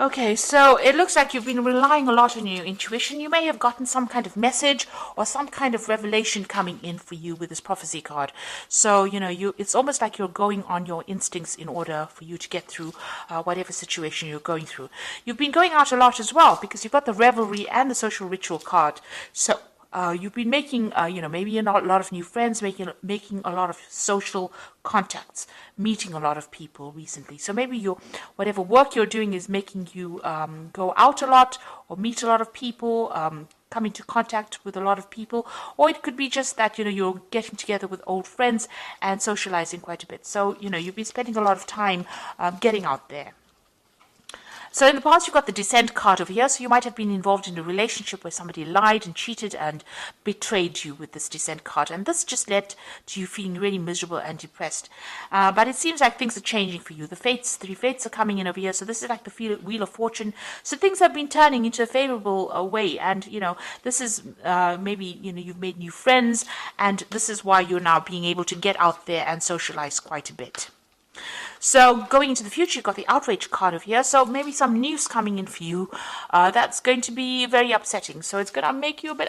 Okay, so it looks like you've been relying a lot on your intuition. You may have gotten some kind of message or some kind of revelation coming in for you with this prophecy card. So, it's almost like you're going on your instincts in order for you to get through whatever situation you're going through. You've been going out a lot as well because you've got the revelry and the social ritual card. So, you've been making, maybe a lot of new friends, making a lot of social contacts, meeting a lot of people recently. So maybe whatever work you're doing is making you go out a lot or meet a lot of people, come into contact with a lot of people, or it could be just that, you're getting together with old friends and socializing quite a bit. So, you've been spending a lot of time getting out there. So in the past, you've got the Descent card over here. So you might have been involved in a relationship where somebody lied and cheated and betrayed you with this Descent card. And this just led to you feeling really miserable and depressed. But it seems like things are changing for you. The three fates are coming in over here. So this is like the Wheel of Fortune. So things have been turning into a favorable way. And, this is maybe, you've made new friends. And this is why you're now being able to get out there and socialize quite a bit. So going into the future, you've got the Outrage card over here. So maybe some news coming in for you that's going to be very upsetting. So it's going to make you a bit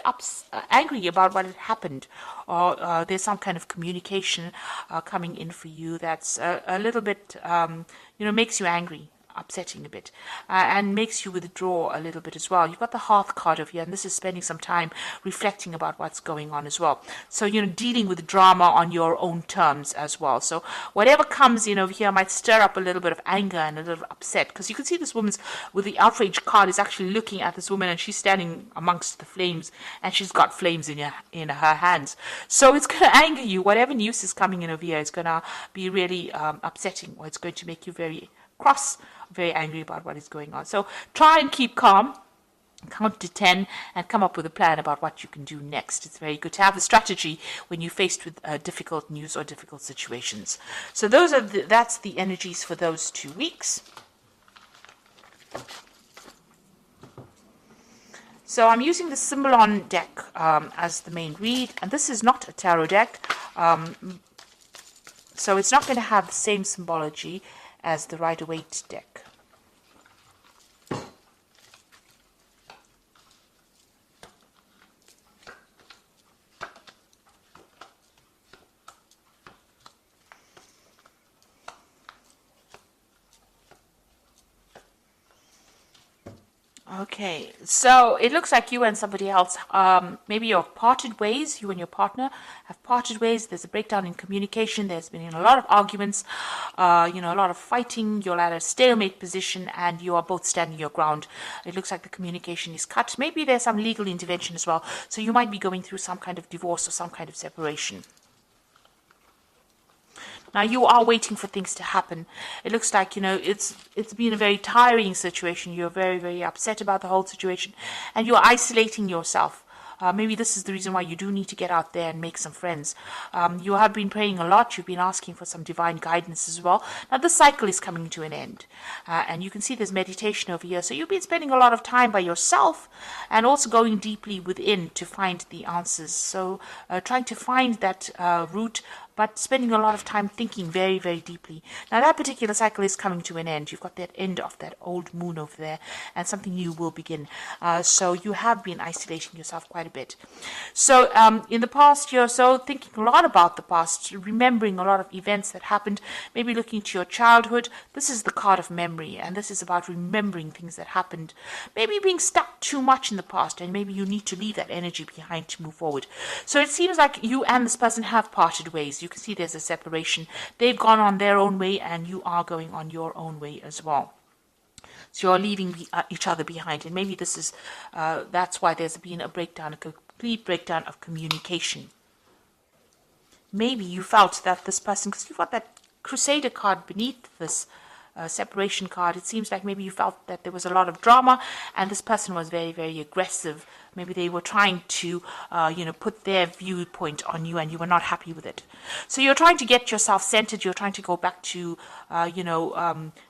angry about what had happened. Or there's some kind of communication coming in for you that's a little bit, makes you angry. Upsetting a bit and makes you withdraw a little bit as well. You've got the Hearth card over here, and this is spending some time reflecting about what's going on as well. So, dealing with drama on your own terms as well. So whatever comes in over here might stir up a little bit of anger and a little upset, because you can see this woman's with the Outrage card is actually looking at this woman, and she's standing amongst the flames, and she's got flames in her hands. So it's going to anger you. Whatever news is coming in over here is going to be really upsetting, or it's going to make you very cross, very angry about what is going on. So try and keep calm, count to 10, and come up with a plan about what you can do next. It's very good to have a strategy when you're faced with difficult news or difficult situations. So that's the energies for those 2 weeks. So I'm using the Symbolon deck as the main read, and this is not a tarot deck, so it's not going to have the same symbology as the Rider-Waite deck. Okay, so it looks like you and somebody else, maybe you've parted ways, you and your partner have parted ways. There's a breakdown in communication. There's been a lot of arguments, a lot of fighting. You're at a stalemate position and you are both standing your ground. It looks like the communication is cut. Maybe there's some legal intervention as well. So you might be going through some kind of divorce or some kind of separation. Now you are waiting for things to happen. It looks like, it's been a very tiring situation. You're very, very upset about the whole situation, and you're isolating yourself. Maybe this is the reason why you do need to get out there and make some friends. You have been praying a lot. You've been asking for some divine guidance as well. Now this cycle is coming to an end. And you can see there's meditation over here. So you've been spending a lot of time by yourself and also going deeply within to find the answers. So trying to find that root, but spending a lot of time thinking very, very deeply. Now that particular cycle is coming to an end. You've got that end of that old moon over there, and something new will begin. So you have been isolating yourself quite a bit. So in the past, you're so thinking a lot about the past, remembering a lot of events that happened, maybe looking to your childhood. This is the card of memory, and this is about remembering things that happened. Maybe being stuck too much in the past, and maybe you need to leave that energy behind to move forward. So it seems like you and this person have parted ways. You can see there's a separation. They've gone on their own way, and you are going on your own way as well. So you're leaving each other behind, and maybe this is that's why there's been a breakdown, a complete breakdown of communication. Maybe you felt that this person, because you've got that Crusader card beneath this separation card, it seems like maybe you felt that there was a lot of drama, and this person was very, very aggressive. Maybe they were trying to, put their viewpoint on you, and you were not happy with it. So you're trying to get yourself centered. You're trying to go back to,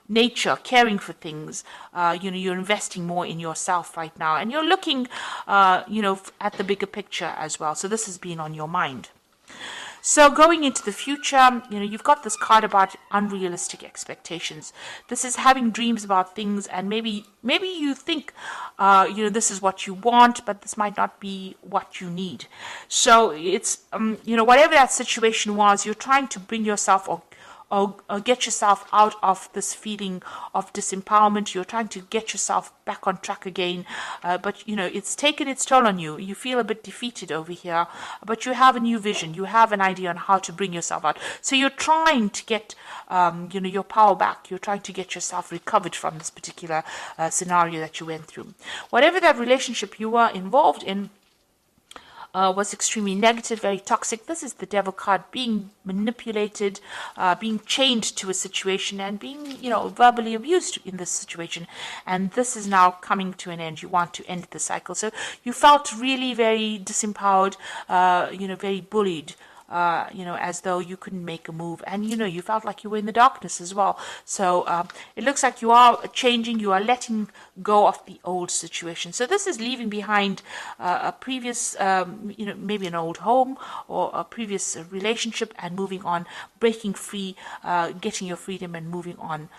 nature, caring for things. You're investing more in yourself right now, and you're looking, at the bigger picture as well. So this has been on your mind. So going into the future, you've got this card about unrealistic expectations. This is having dreams about things, and maybe you think, this is what you want, but this might not be what you need. So it's, whatever that situation was, you're trying to bring yourself or get yourself out of this feeling of disempowerment. You're trying to get yourself back on track again, but it's taken its toll on you. You feel a bit defeated over here, but you have a new vision. You have an idea on how to bring yourself out. So you're trying to get your power back. You're trying to get yourself recovered from this particular scenario that you went through. Whatever that relationship you were involved in was extremely negative, very toxic. This is the devil card, being manipulated, being chained to a situation, and being, verbally abused in this situation. And this is now coming to an end. You want to end the cycle. So you felt really very disempowered, very bullied. As though you couldn't make a move, and you felt like you were in the darkness as well. So it looks like you are changing, you are letting go of the old situation. So this is leaving behind a previous, maybe an old home or a previous relationship, and moving on, breaking free, getting your freedom and moving on,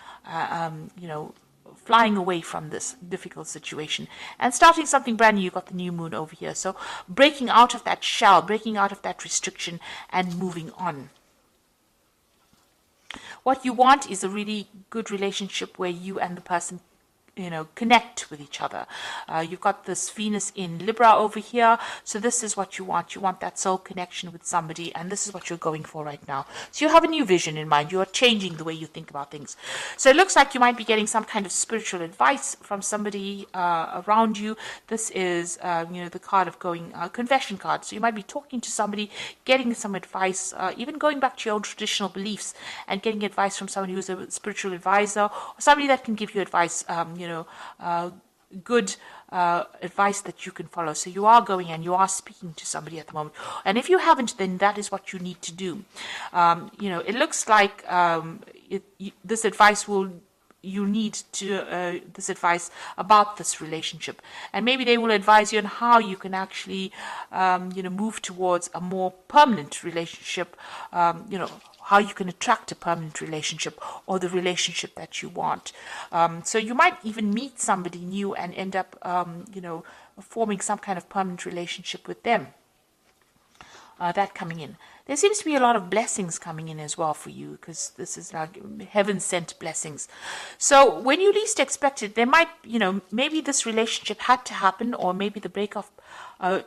flying away from this difficult situation and starting something brand new. You've got the new moon over here. So breaking out of that shell, breaking out of that restriction and moving on. What you want is a really good relationship where you and the person connect with each other. You've got this Venus in Libra over here. So this is what you want. You want that soul connection with somebody, and this is what you're going for right now. So you have a new vision in mind. You are changing the way you think about things. So it looks like you might be getting some kind of spiritual advice from somebody around you. This is, the card of going, confession card. So you might be talking to somebody, getting some advice, even going back to your own traditional beliefs and getting advice from somebody who's a spiritual advisor, or somebody that can give you advice, good advice that you can follow. So you are going and you are speaking to somebody at the moment. And if you haven't, then that is what you need to do. It looks like this advice you need to this advice about this relationship, and maybe they will advise you on how you can actually move towards a more permanent relationship, how you can attract a permanent relationship or the relationship that you want. So you might even meet somebody new and end up forming some kind of permanent relationship with them. That coming in. There seems to be a lot of blessings coming in as well for you, because this is like heaven-sent blessings. So when you least expect it, there might, maybe this relationship had to happen, or maybe the breakup,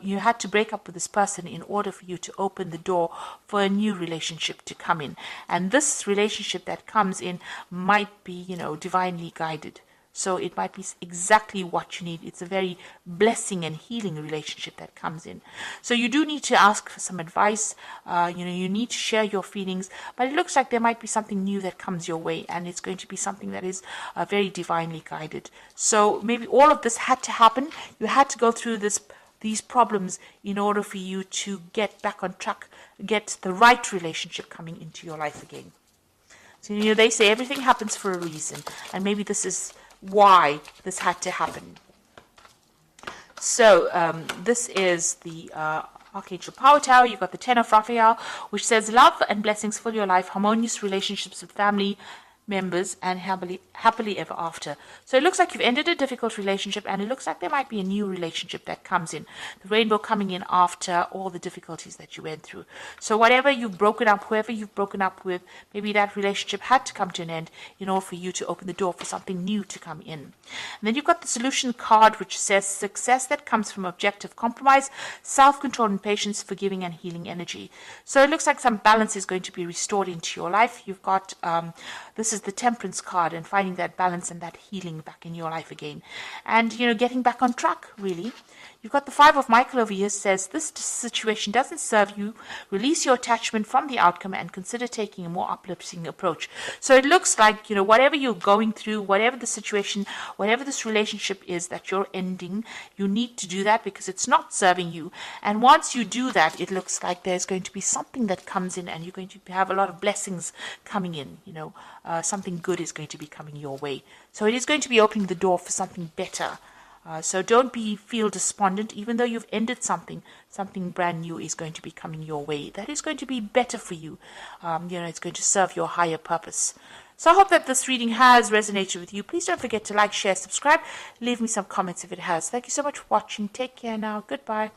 you had to break up with this person in order for you to open the door for a new relationship to come in. And this relationship that comes in might be, divinely guided. So it might be exactly what you need. It's a very blessing and healing relationship that comes in. So you do need to ask for some advice. You need to share your feelings. But it looks like there might be something new that comes your way, and it's going to be something that is very divinely guided. So maybe all of this had to happen. You had to go through these problems in order for you to get back on track, get the right relationship coming into your life again. So they say everything happens for a reason, and maybe this is why this had to happen. So this is the Archangel Power Tower. You've got the Ten of Raphael, which says love and blessings fill your life, harmonious relationships with family members, and happily ever after. So it looks like you've ended a difficult relationship, and it looks like there might be a new relationship that comes in. The rainbow coming in after all the difficulties that you went through. So whatever you've broken up, whoever you've broken up with, maybe that relationship had to come to an end in order for you to open the door for something new to come in. And then you've got the solution card, which says success that comes from objective compromise, self-control and patience, forgiving and healing energy. So it looks like some balance is going to be restored into your life. You've got this is the Temperance card, and finding that balance and that healing back in your life again, and getting back on track, really. You've got the Five of Michael over here, says this situation doesn't serve you. Release your attachment from the outcome and consider taking a more uplifting approach. So it looks like, whatever you're going through, whatever the situation, whatever this relationship is that you're ending, you need to do that because it's not serving you. And once you do that, it looks like there's going to be something that comes in, and you're going to have a lot of blessings coming in. Something good is going to be coming your way. So it is going to be opening the door for something better So don't feel despondent, even though you've ended something. Something brand new is going to be coming your way. That is going to be better for you. It's going to serve your higher purpose. So I hope that this reading has resonated with you. Please don't forget to like, share, subscribe. Leave me some comments if it has. Thank you so much for watching. Take care now. Goodbye.